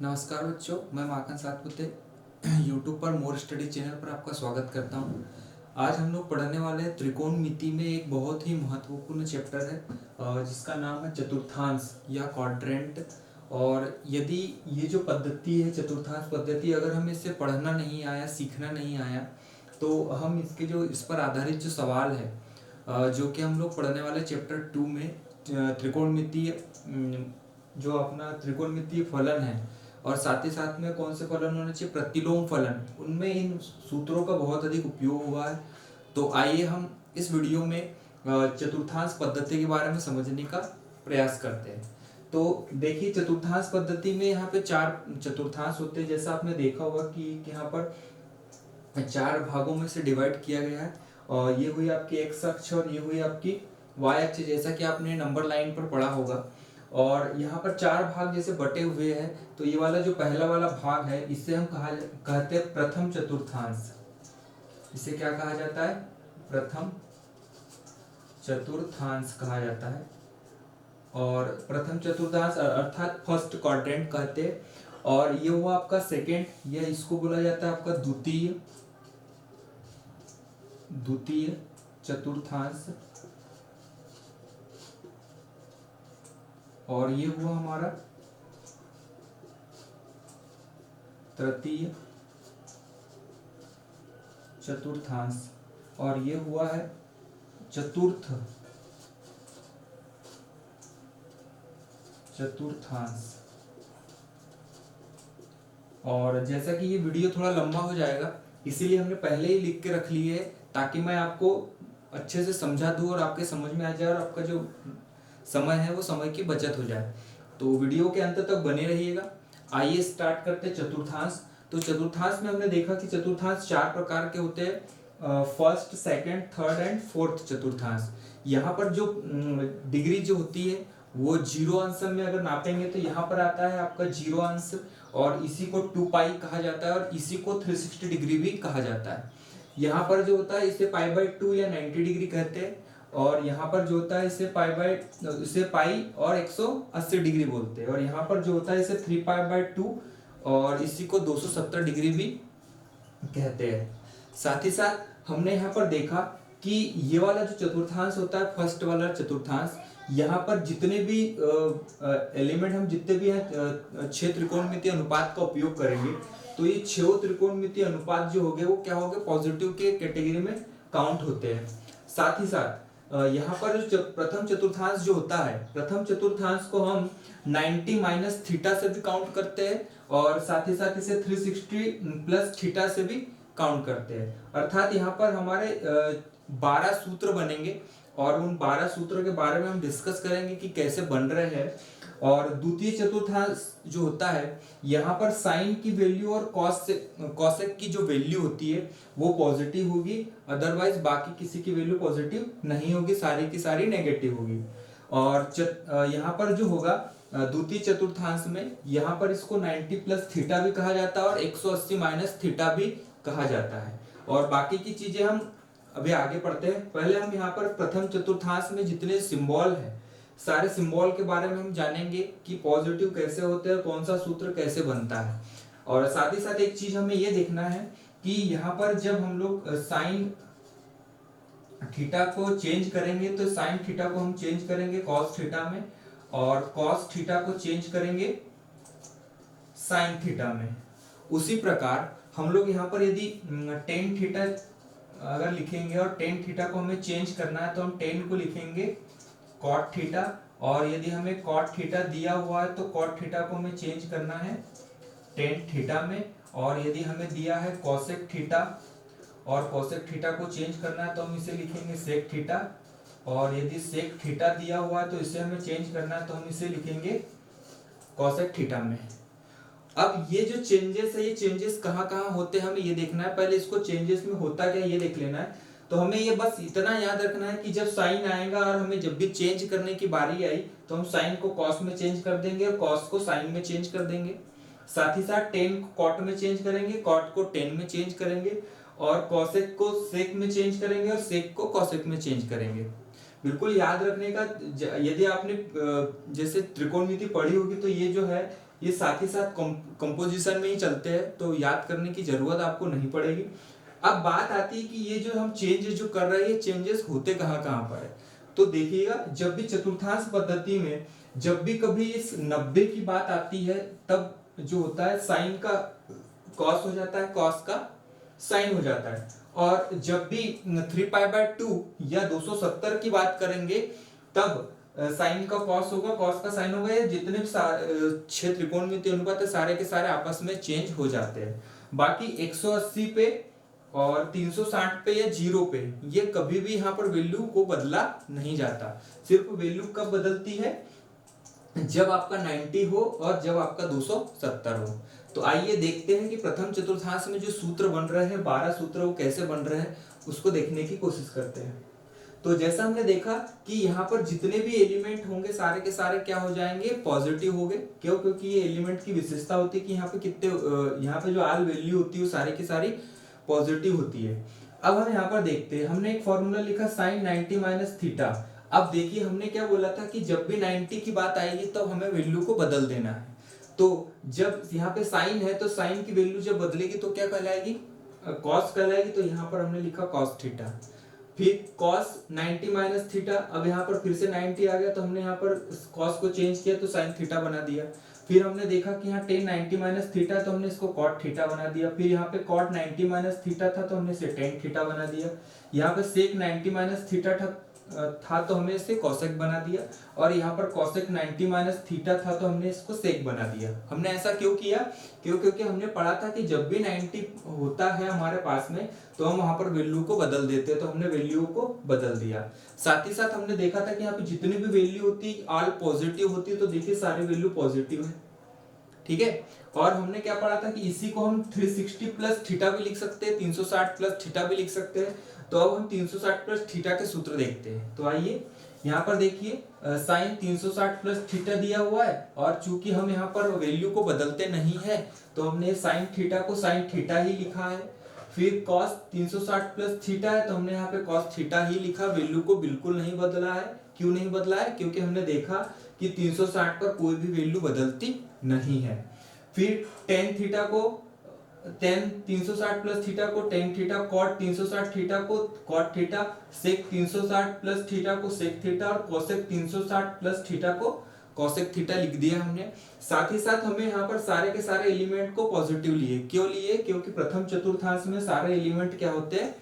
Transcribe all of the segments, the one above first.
नमस्कार बच्चों, मैं माखन सातपुते यूट्यूब पर मोर स्टडी चैनल पर आपका स्वागत करता हूं। आज हम लोग पढ़ने वाले हैं त्रिकोणमिति में एक बहुत ही महत्वपूर्ण चैप्टर है जिसका नाम है चतुर्थांश या क्वाड्रेंट। और यदि ये जो पद्धति है चतुर्थांश पद्धति, अगर हमें इससे पढ़ना नहीं आया, सीखना नहीं आया, तो हम इसके जो इस पर आधारित जो सवाल है जो कि हम लोग पढ़ने वाले चैप्टर 2 में त्रिकोणमितीय जो अपना त्रिकोणमितीय फलन है और साथ ही साथ में कौन से फलन होने चाहिए, प्रतिलोम फलन, उनमें इन सूत्रों का बहुत अधिक उपयोग हुआ है। तो आइए हम इस वीडियो में चतुर्थांश पद्धति के बारे में समझने का प्रयास करते हैं। तो देखिए, चतुर्थांश पद्धति में यहाँ पे 4 चतुर्थांश होते हैं। जैसा आपने देखा होगा कि यहाँ पर 4 भागों में से डिवाइड किया गया है और ये हुई आपकी एक्स अक्ष और ये हुई आपकी वाई अक्ष, जैसा कि आपने नंबर लाइन पर पढ़ा होगा। और यहाँ पर 4 भाग जैसे बटे हुए हैं, तो ये वाला जो पहला वाला भाग है इसे हम कहते हैं प्रथम चतुर्थांश। इसे क्या कहा जाता है? प्रथम चतुर्थांश कहा जाता है। और प्रथम चतुर्थांश अर्थात फर्स्ट क्वाड्रेंट कहते हैं। और ये हुआ आपका सेकेंड, ये इसको बोला जाता है आपका द्वितीय चतुर्थांश। और ये हुआ हमारा तृतीय चतुर्थांश। और ये हुआ है चतुर्थ चतुर्थांश। और जैसा कि ये वीडियो थोड़ा लंबा हो जाएगा, इसीलिए हमने पहले ही लिख के रख लिए है ताकि मैं आपको अच्छे से समझा दूं और आपके समझ में आ जाए और आपका जो समय है वो समय की बचत हो जाए। तो वीडियो के अंत तक बने रहिएगा। आइए स्टार्ट करते हैं चतुर्थांश। तो चतुर्थांश में हमने देखा कि चतुर्थांश 4 प्रकार के होते हैं, first, second, third and fourth चतुर्थांश। यहाँ पर जो डिग्री जो होती है वो 0 अंश में अगर नापेंगे तो यहाँ पर आता है आपका 0 अंश, और इसी को 2 पाई कहा जाता है और इसी को 360 डिग्री भी कहा जाता है। यहाँ पर जो होता है इसे π/2 या 90 डिग्री कहते हैं। और यहाँ पर जो होता है इसे पाई और 180 डिग्री बोलते हैं। और यहाँ पर जो होता है इसे 3π/2 और इसी को 270 डिग्री भी कहते हैं। साथ ही साथ हमने यहाँ पर देखा कि ये वाला जो चतुर्थांश होता है, फर्स्ट वाला चतुर्थांश, यहाँ पर जितने भी एलिमेंट हम जितने भी हैं 6 त्रिकोणमितीय अनुपात का उपयोग करेंगे, तो ये 6 त्रिकोणमितीय अनुपात जो होंगे वो क्या होंगे, पॉजिटिव के कैटेगरी में काउंट होते हैं। साथ ही साथ यहाँ पर जो प्रथम चतुर्थांश जो होता है, प्रथम चतुर्थांश को हम 90 माइनस थीटा से भी काउंट करते हैं और साथ ही साथ इसे 360 प्लस थीटा से भी काउंट करते हैं। अर्थात यहाँ पर हमारे 12 सूत्र बनेंगे और उन 12 सूत्रों के बारे में हम डिस्कस करेंगे कि कैसे बन रहे हैं। और द्वितीय चतुर्थांश जो होता है, यहाँ पर साइन की वैल्यू और कॉसेक की जो वैल्यू होती है वो पॉजिटिव होगी, अदरवाइज बाकी किसी की वैल्यू पॉजिटिव नहीं होगी, सारी की सारी नेगेटिव होगी। और यहाँ पर जो होगा द्वितीय चतुर्थांश में, यहाँ पर इसको 90 प्लस थीटा भी कहा जाता है और 180 माइनस थीटा भी कहा जाता है। और बाकी की चीजें हम अभी आगे पढ़ते हैं। पहले हम यहाँ पर प्रथम चतुर्थांश में जितने सिंबल है, सारे सिंबल के बारे में हम जानेंगे कि पॉजिटिव कैसे होते हैं, कौन सा सूत्र कैसे बनता है। और साथ ही साथ एक चीज हमें ये देखना है कि यहाँ पर जब हम लोग साइन थीटा को चेंज करेंगे तो साइन थीटा को हम चेंज करेंगे कॉस थीटा में, और कॉस थीटा को चेंज करेंगे साइन थीटा में। उसी प्रकार हम लोग यहाँ पर यदि टेन थीटा अगर लिखेंगे और टेन थीटा को हमें चेंज करना है तो हम टेन को लिखेंगे कॉट थीटा, और यदि हमें कॉट थीटा दिया हुआ है तो कॉट थीटा को हमें चेंज करना है टेन थीटा में। और यदि हमें दिया है कॉसेक थीटा और कॉसेक थीटा को चेंज करना है तो हम इसे लिखेंगे सेक थीटा, और यदि सेक थीटा दिया हुआ है तो इसे हमें चेंज करना है तो हम इसे लिखेंगे कॉसेक थीटा में। अब ये जो चेंजेस है, ये चेंजेस कहाँ कहाँ होते हैं हमें ये देखना है। पहले इसको चेंजेस में होता क्या ये देख लेना है। तो हमें ये बस इतना याद रखना है कि जब साइन आएगा और हमें जब भी चेंज करने की बारी आई तो हम साइन को कॉस में चेंज कर देंगे और कॉस को साइन में चेंज कर देंगे। साथ ही साथ टेन को कॉट में चेंज करेंगे, कॉट को टेन में चेंज करेंगे, और कॉसेक को सेक में चेंज करेंगे और सेक को कॉसेक में चेंज करेंगे। बिल्कुल याद रखने का, यदि आपने जैसे त्रिकोणमिति पढ़ी होगी तो ये जो है ये साथ ही साथ कंपोजिशन में ही चलते हैं, तो याद करने की जरूरत आपको नहीं पड़ेगी। अब बात आती है कि ये जो हम चेंजेस जो कर रहे हैं, ये चेंजेस होते कहाँ कहाँ पर है। तो देखिएगा, जब भी चतुर्थांश पद्धति में जब भी कभी इस 90 की बात आती है, तब जो होता है साइन का कॉस हो जाता है, कॉस का साइन हो जाता है। और जब भी 3π/2 या 270 की बात करेंगे, तब साइन का कॉस होगा, कॉस का साइन होगा। ये जितने भी 6 त्रिकोणमितीय अनुपात है, सारे के सारे आपस में चेंज हो जाते हैं। बाकी 180 पे और 360 पे या 0 पे ये कभी भी यहाँ पर वैल्यू को बदला नहीं जाता। सिर्फ वैल्यू कब बदलती है, जब आपका 90 हो और जब आपका 270 हो। तो आइए देखते हैं कि प्रथम चतुर्थांश में जो सूत्र बन रहे हैं, 12 सूत्र, वो कैसे बन रहे हैं, उसको देखने की कोशिश करते हैं। तो जैसा हमने देखा कि यहाँ पर जितने भी एलिमेंट होंगे, सारे के सारे क्या हो जाएंगे, पॉजिटिव होंगे। क्यों? क्योंकि ये एलिमेंट की विशेषता होती है कि यहाँ पे कितने, यहाँ पे जो आल वैल्यू होती है वो सारी की सारी पॉजिटिव होती है। अब हम यहाँ पर देखते हैं, हमने एक फॉर्मूला लिखा sin 90 - थीटा। अब देखिए, हमने क्या बोला था कि जब भी 90 की बात आएगी तब हमें वैल्यू को बदल देना है। तो जब यहाँ पे साइन है, तो साइन की वैल्यू जब बदलेगी तो क्या कहलाएगी, कॉस कहलाएगी। तो यहाँ पर हमने लिखा कॉस थीटा। फिर cos 90 - थीटा, अब यहाँ पर फिर से 90 आ गया, तो हमने यहाँ पर cos को चेंज किया तो sin थीटा बना दिया। फिर हमने देखा कि यहाँ tan 90 - थीटा, तो हमने इसको cot थीटा बना दिया। फिर यहाँ पे cot 90 - थीटा था, तो हमने इसे tan थीटा बना दिया। यहाँ पे sec 90 - थीटा था, तो हमने इसे cosec बना दिया। और यहाँ पर cosec 90 - थीटा था, तो हमने इसको sec बना दिया। हमने ऐसा क्यों किया? क्योंकि हमने पढ़ा था कि जब भी 90 होता है हमारे पास में, तो हम वहां पर वैल्यू को बदल देते हैं। तो हमने वैल्यू को बदल दिया। साथ ही साथ हमने देखा था कि यहाँ पे जितनी भी वैल्यू होती ऑल पॉजिटिव होती है। तो देखिए, सारी वैल्यू पॉजिटिव है, ठीक है। और हमने क्या पढ़ा था कि इसी को हम 360 प्लस थीटा भी लिख सकते हैं, 360 प्लस थीटा भी लिख सकते हैं। तो अब हम 360 प्लस थीटा के सूत्र देखते हैं। तो आइए यहाँ पर देखिए, साइन 360 प्लस थीटा दिया हुआ है, और चूंकि हम यहाँ पर वैल्यू को बदलते नहीं है, तो हमने साइन थीटा को साइन थीटा ही लिखा है। फिर cos 360 प्लस थीटा है, तो हमने यहाँ पे cos थीटा ही लिखा, वैल्यू को बिल्कुल नहीं बदला है। क्यों नहीं बदला है? क्योंकि हमने देखा कि 360 पर कोई भी वैल्यू बदलती नहीं है। फिर tan थीटा को tan 360 प्लस थीटा को tan थीटा, cot 360 थीटा को cot theta, sec 360 plus theta को sec थीटा, और cosec 360 प्लस थीटा को cosec थीटा लिख दिया हमने। साथ ही साथ हमें यहाँ पर सारे के सारे एलिमेंट को पॉजिटिव लिए। क्यों लिए? क्योंकि प्रथम चतुर्थांश में सारे एलिमेंट क्या होते हैं,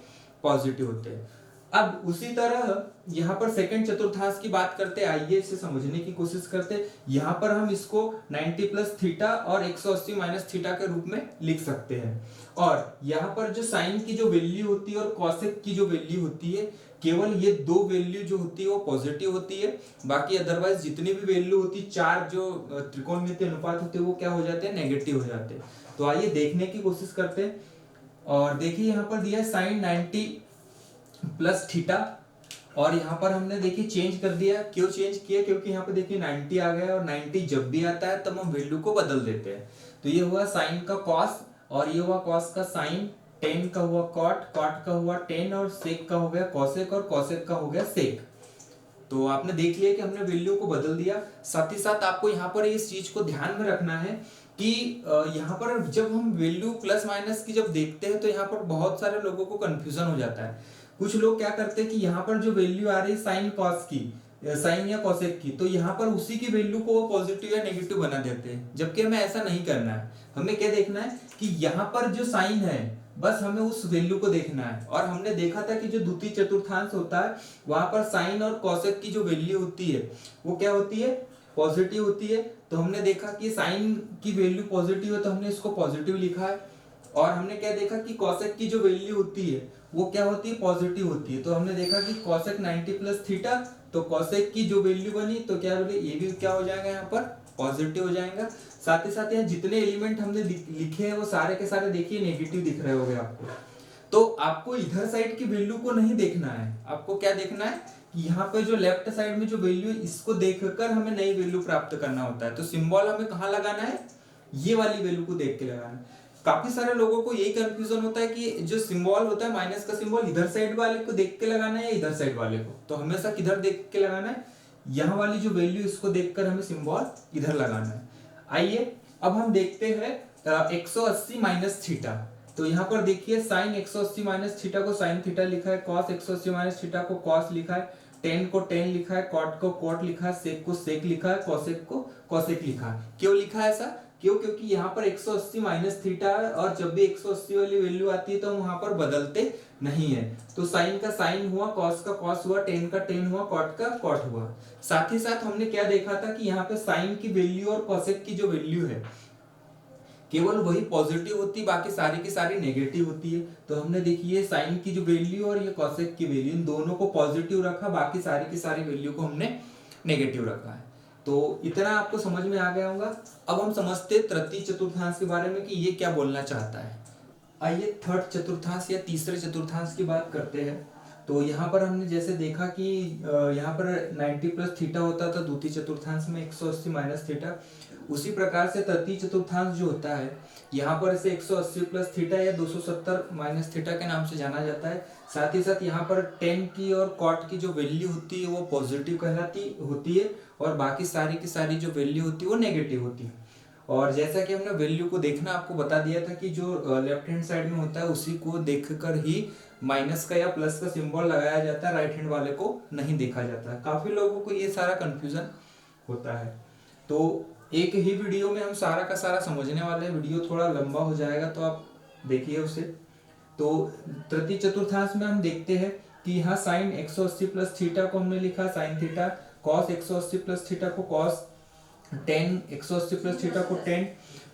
पॉजिटिव होते हैं। अब उसी तरह यहाँ पर सेकंड चतुर्थांश की बात करते हैं। आइए इसे समझने की कोशिश करते हैं। यहाँ पर हम इसको 90 प्लस थीटा और 180 माइनस थीटा के रूप में लिख सकते हैं। और यहाँ पर जो साइन की जो वैल्यू होती है और कॉसेक की जो वैल्यू होती है, केवल ये दो वैल्यू जो होती है वो पॉजिटिव होती है। बाकी अदरवाइज जितनी भी वैल्यू होती है, चार जो त्रिकोणमितीय अनुपात होते हैं, वो क्या हो जाते हैं, नेगेटिव हो जाते हैं। तो आइए देखने की कोशिश करते हैं। और देखिए, यहाँ पर दिया है साइन 90 प्लस थीटा, और यहाँ पर हमने देखिए चेंज कर दिया। क्यों चेंज किया? क्योंकि यहाँ पे देखिए 90 आ गया, और 90 जब भी आता है तब हम वैल्यू को बदल देते हैं। तो ये हुआ साइन का कॉस, और ये हुआ कॉस का साइन, टेन का हुआ कॉट, कॉट का हुआ टेन, और सेक का हो गया कॉसेक, और कॉसेक का हो गया सेक। तो आपने देख लिया कि हमने वैल्यू को बदल दिया। साथ ही साथ आपको यहाँ पर इस चीज को ध्यान में रखना है कि यहाँ पर जब हम वैल्यू प्लस माइनस की जब देखते हैं, तो यहाँ पर बहुत सारे लोगों को कंफ्यूजन हो जाता है। कुछ लोग क्या करते हैं कि यहाँ पर जो वैल्यू आ रही है साइन कॉस की, साइन या कॉसेक की, तो यहाँ पर उसी की वैल्यू को वो पॉजिटिव या नेगेटिव बना देते हैं। जबकि हमें ऐसा नहीं करना है। हमें क्या देखना है कि यहाँ पर जो साइन है, बस हमें उस वैल्यू को देखना है। और हमने देखा था कि जो द्वितीय चतुर्थांश होता है, वहां पर साइन और कॉसेक की जो वैल्यू होती है वो क्या होती है, पॉजिटिव होती है। तो हमने देखा कि साइन की वैल्यू पॉजिटिव है, तो हमने इसको पॉजिटिव लिखा है। और हमने क्या देखा कि कॉसेक की जो वैल्यू होती है वो क्या होती है, पॉजिटिव होती है। तो हमने देखा कि कॉसेक 90 प्लस थीटा, तो कॉसेक की जो वैल्यू बनी, तो क्या बोले, ये भी क्या हो जाएगा, यहाँ पर पॉजिटिव हो जाएगा। साथ ही साथ यहाँ जितने एलिमेंट हमने लिखे हैं वो सारे के सारे देखिए नेगेटिव दिख रहे होंगे आपको। तो आपको इधर साइड की वैल्यू को नहीं देखना है। आपको क्या देखना है कि यहाँ पे जो लेफ्ट साइड में जो वैल्यू है, इसको देखकर हमें नई वैल्यू प्राप्त करना होता है। तो सिंबल हमें कहाँ लगाना है, ये वाली वैल्यू को देख के लगाना है। काफी सारे लोगों को यही कंफ्यूजन होता है कि जो सिंबल होता है माइनस का सिंबल, इधर साइड वाले को देख के लगाना है या इधर साइड वाले को। तो हमेशा किधर देख के लगाना है, यहाँ वाली जो वैल्यू, इसको देखकर हमें सिंबल इधर लगाना है। आइए अब हम देखते हैं 180 माइनस थीटा। तो यहाँ पर देखिए साइन 180 माइनस थीटा को साइन थीटा लिखा है, कॉस 180 माइनस थीटा को कॉस लिखा है, टेन को टेन लिखा है, कॉट को कॉट लिखा है, सेक को सेक लिखा है, कॉसेक को कॉसेक लिखा है। क्यों लिखा है ऐसा? क्यों? क्योंकि यहाँ पर 180 माइनस थीटा है और जब भी 180 वाली वैल्यू आती है तो हम वहां पर बदलते नहीं है। तो साइन का साइन हुआ, कॉस का कॉस हुआ, टेन का टेन हुआ, कॉट का कॉट हुआ। साथ ही साथ हमने क्या देखा था कि यहाँ पे साइन की वैल्यू और कॉसेक की जो वैल्यू है केवल वही पॉजिटिव होती, बाकी सारी की सारी नेगेटिव होती है। तो हमने देखिए साइन की जो वैल्यू और ये कॉसेक की वैल्यू, इन दोनों को पॉजिटिव रखा, बाकी सारी की सारी वैल्यू को हमने नेगेटिव रखा है। तो इतना आपको समझ में आ गया होगा। अब हम समझते तृतीय चतुर्थांश के बारे में कि ये क्या बोलना चाहता है। आइए थर्ड चतुर्थांश या तीसरे चतुर्थांश की बात करते हैं। तो यहाँ पर हमने जैसे देखा कि यहाँ पर 90 प्लस थीटा होता था द्वितीय चतुर्थांश में, 180 माइनस थीटा। उसी प्रकार से तृतीय चतुर्थांश जो होता है यहाँ पर इसे 180 प्लस थीटा या 270 माइनस थीटा के नाम से जाना जाता है। साथ ही साथ यहाँ पर टेन की और कॉट की जो वैल्यू होती है वो पॉजिटिव कहलाती होती है और बाकी सारी की सारी जो वैल्यू होती है वो नेगेटिव होती है। और जैसा कि हमने वैल्यू को देखना आपको बता दिया था कि जो लेफ्ट हैंड साइड में होता है उसी को देखकर ही माइनस का या प्लस का सिंबल लगाया जाता है, राइट हैंड वाले को नहीं देखा जाता है। काफी लोगों को ये सारा कंफ्यूजन होता है। तो एक ही वीडियो में हम सारा का सारा समझने वाले हैं, वीडियो थोड़ा लंबा हो जाएगा तो आप देखिए उसे। तो तृतीय चतुर्थांश में हम देखते हैं कि यहाँ साइन 180 प्लस थीटा को हमने लिखा sign theta, cos 180 plus theta को कॉस, टेन 180 प्लस थीटा को टेन,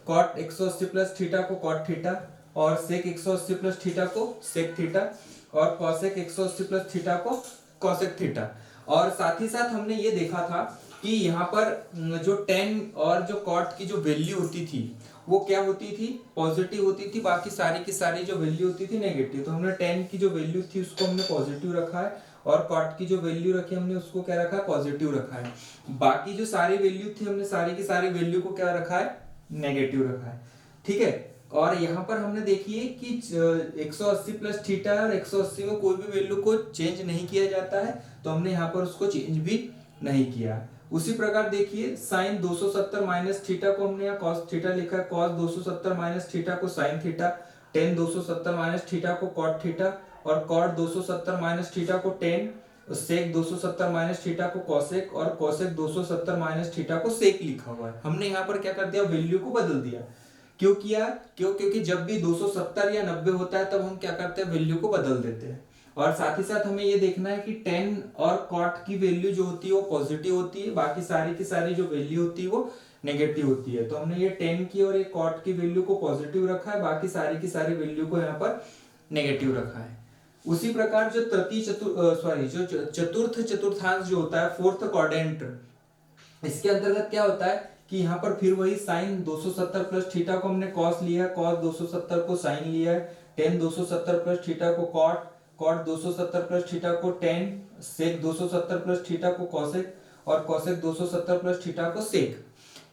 कॉट 180 प्लस थीटा को कॉट थीटा, और सेक 180 प्लस थीटा को सेक थीटा, और कॉसेक 180 प्लस थीटा को कॉसेक थीटा। और साथ ही साथ हमने ये देखा था कि यहाँ पर जो टेन और जो कॉट की जो वैल्यू होती थी वो क्या होती थी, पॉजिटिव होती थी, बाकी सारी की सारी जो वैल्यू होती थी नेगेटिव। तो हमने टेन की जो वैल्यू थी उसको हमने पॉजिटिव रखा है और कॉट की जो वैल्यू रखी हमने उसको क्या रखा है, पॉजिटिव रखा है। बाकी जो सारी वैल्यू थी हमने सारी की सारी वैल्यू को क्या रखा है, नेगेटिव रखा है। ठीक है। और यहाँ पर हमने देखिए कि 180 प्लस थीटा और 180 में कोई भी वैल्यू को चेंज नहीं किया जाता है, तो हमने यहाँ पर उसको चेंज भी नहीं किया। उसी प्रकार देखिए साइन 270 माइनस थीटा को हमने यहाँ कॉस थीटा लिखा है, कॉस 270 माइनस थीटा को sine theta, ten 270 minus theta को कॉट थीटा, और कॉट 270 माइनस थीटा को टेन, सेक 270 माइनस थीटा को कॉसेक, और कॉसेक 270 माइनस थीटा को सेक लिखा हुआ है। हमने यहाँ पर क्या कर दिया, वैल्यू को बदल दिया। क्यों किया? क्योंकि जब भी 270 या 90 होता है तब हम क्या करते हैं, वैल्यू को बदल देते हैं। और साथ ही साथ हमें ये देखना है कि टेन और कॉट की वैल्यू जो होती है वो पॉजिटिव होती है, बाकी सारी की सारी जो वैल्यू होती है वो नेगेटिव होती है। तो हमने ये टेन की और ये कॉट की वैल्यू को पॉजिटिव रखा है, बाकी सारी की सारी वैल्यू को यहाँ पर नेगेटिव रखा है। उसी प्रकार जो जो चतुर्थ चतुर्थांश जो होता है, फोर्थ क्वाड्रेंट, इसके अंतर्गत क्या होता है कि यहाँ पर फिर वही साइन 270 प्लस थीटा को हमने कॉस लिया है, कॉस 270 को साइन लिया है, टेन 270 प्लस थीटा को कॉट, कॉट 270 प्लस थीटा को टेन, सेक 270 प्लस थीटा को कॉसेक, और कॉसेक 270 प्लस थीटा को सेक।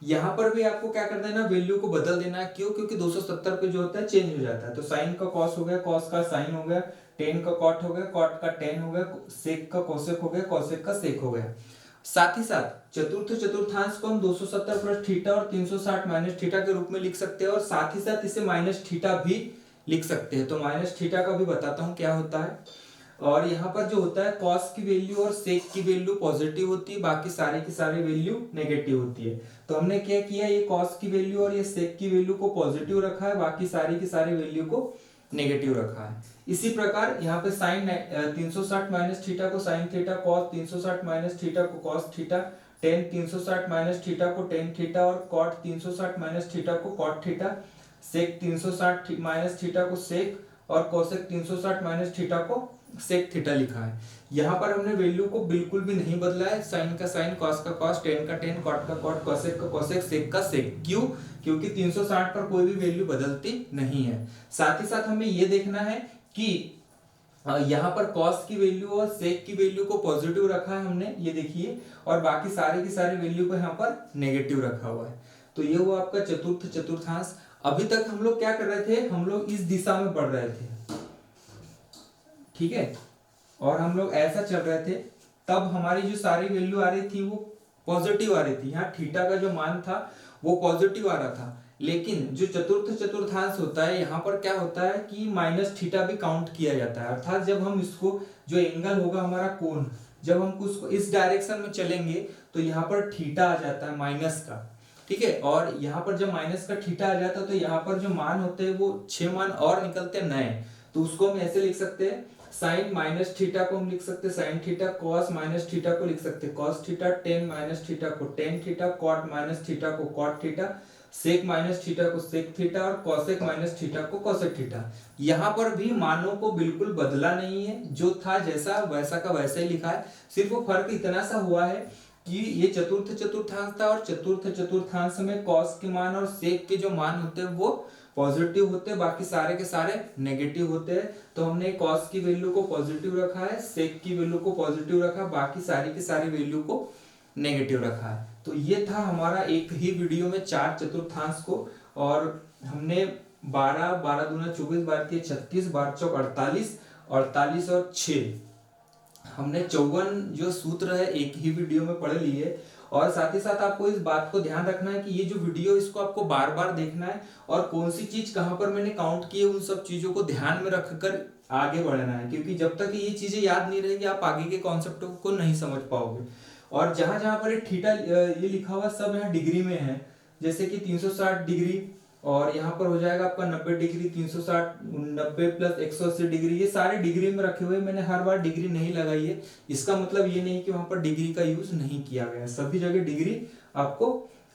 यहाँ पर भी आपको क्या कर देना, वैल्यू को बदल देना है। क्यों? क्योंकि 270 पे जो होता है चेंज हो जाता है। तो साइन का कॉस हो गया, कॉस का साइन हो गया, टेन का कॉट हो गया, कॉट का टेन हो गया, सेक का कॉसेक हो गया, कॉसेक का सेक हो गया। साथ ही साथ चतुर्थ चतुर्थांश को हम 270 प्लस थीटा और 360 माइनस थीटा के रूप में लिख सकते हैं, और साथ ही साथ इसे माइनस थीटा भी लिख सकते हैं। तो माइनस थीटा का भी बताता हूं क्या होता है। और यहाँ पर जो होता है कॉस की वैल्यू और सेक की वैल्यू पॉजिटिव होती है, बाकी सारी की सारी वैल्यू नेगेटिव होती है। तो हमने क्या किया, ये कॉस की वैल्यू और ये सेक की वैल्यू को पॉजिटिव रखा है, बाकी सारी की सारी वैल्यू को नेगेटिव रखा है। इसी प्रकार यहाँ पे साइन 360 माइनस थीटा को sine theta, cos 360 minus theta को cos theta, tan 360 minus theta को टेन थीटा, और कॉट 360 माइनस थीटा को cot theta, sec 360 minus theta को सेक, और कोसेक 360 माइनस थीटा को सेक थीटा लिखा है। यहाँ पर हमने वैल्यू को बिल्कुल भी नहीं बदला है, साइन का साइन, कॉस का कॉस, टेन का टेन, कॉट का कॉट, कोसेक का कोसेक, सेक का सेक। क्यों? क्योंकि 360 पर कोई भी वैल्यू बदलती नहीं है। साथ ही साथ हमें ये देखना है कि यहाँ पर कॉस की वैल्यू और सेक की वैल्यू को पॉजिटिव रखा है हमने, ये देखिए, और बाकी सारी की सारी वैल्यू को यहाँ पर नेगेटिव रखा हुआ है। तो ये हुआ आपका चतुर्थ चतुर्थांश। अभी तक हम लोग क्या कर रहे थे, हम लोग इस दिशा में बढ़ रहे थे, ठीक है, और हम लोग ऐसा चल रहे थे, तब हमारी जो सारी वैल्यू आ रही थी वो पॉजिटिव आ रही थी। यहाँ थीटा का जो मान था वो पॉजिटिव आ रहा था, लेकिन जो चतुर्थ चतुर्थांश होता है यहाँ पर क्या होता है कि माइनस थीटा भी काउंट किया जाता है। अर्थात जब हम इसको, जो एंगल होगा हमारा कोण, जब हम उसको इस डायरेक्शन में चलेंगे तो यहाँ पर थीटा आ जाता है माइनस का, ठीक है। और यहाँ पर जब माइनस का थीटा आ जाता है तो यहाँ पर जो मान होते हैं वो 6 मान और निकलते हैं नए। तो उसको हम ऐसे लिख सकते हैं, साइन माइनस थीटा को हम लिख सकते हैं sine theta, cos minus theta को लिख सकते हैं cos theta, tan minus theta को tan theta, cot minus theta को cot theta, sec minus theta को सेक थीटा और कॉसेक माइनस थीटा को कॉसेक थीटा। यहाँ पर भी मानों को बिल्कुल बदला नहीं है, जो था जैसा वैसा का वैसा ही लिखा है। सिर्फ वो फर्क इतना सा हुआ है कि ये चतुर्थ चतुर्थांश था और चतुर्थ चतुर्थांश में कॉस के मान और सेक के जो मान होते हैं वो पॉजिटिव होते हैं, बाकी सारे के सारे नेगेटिव होते हैं। तो हमने कॉस की वैल्यू को पॉजिटिव रखा है, सेक की वैल्यू को पॉजिटिव रखा, बाकी सारी की सारी वैल्यू को नेगेटिव रखा है। तो ये था हमारा एक ही वीडियो में 4 चतुर्थांश को, और हमने 12 12 दूना 24 12 3 36 12 चौक 48 48 और 6 हमने 54 जो सूत्र है एक ही वीडियो में पढ़ लिए। और साथ ही साथ आपको इस बात को ध्यान रखना है कि ये जो वीडियो इसको आपको बार बार देखना है, और कौन सी चीज कहाँ पर मैंने काउंट की है उन सब चीजों को ध्यान में रखकर आगे बढ़ना है, क्योंकि जब तक ये चीजें याद नहीं रहेगी आप आगे के कॉन्सेप्ट को नहीं समझ पाओगे। और जहां जहां पर ये थीटा ये लिखा हुआ सब यहाँ डिग्री में है, जैसे कि 360 डिग्री, और यहाँ पर हो जाएगा आपका 90 डिग्री, 360 90 प्लस 180 डिग्री, ये सारे डिग्री में रखे हुए। मैंने हर बार डिग्री नहीं लगाई है, इसका मतलब ये नहीं कि वहां पर डिग्री का यूज नहीं किया गया है, सभी जगह डिग्री आपको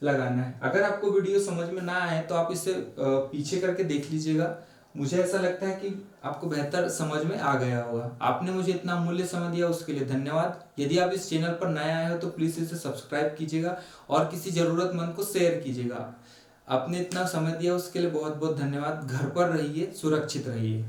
लगाना है। अगर आपको वीडियो समझ में ना आए तो आप इसे पीछे करके देख लीजिएगा। मुझे ऐसा लगता है कि आपको बेहतर समझ में आ गया होगा। आपने मुझे इतना मूल्य समय दिया उसके लिए धन्यवाद। यदि आप इस चैनल पर नए आए हो तो प्लीज इसे सब्सक्राइब कीजिएगा और किसी जरूरतमंद को शेयर कीजिएगा। आपने इतना समय दिया उसके लिए बहुत बहुत धन्यवाद। घर पर रहिए, सुरक्षित रहिए।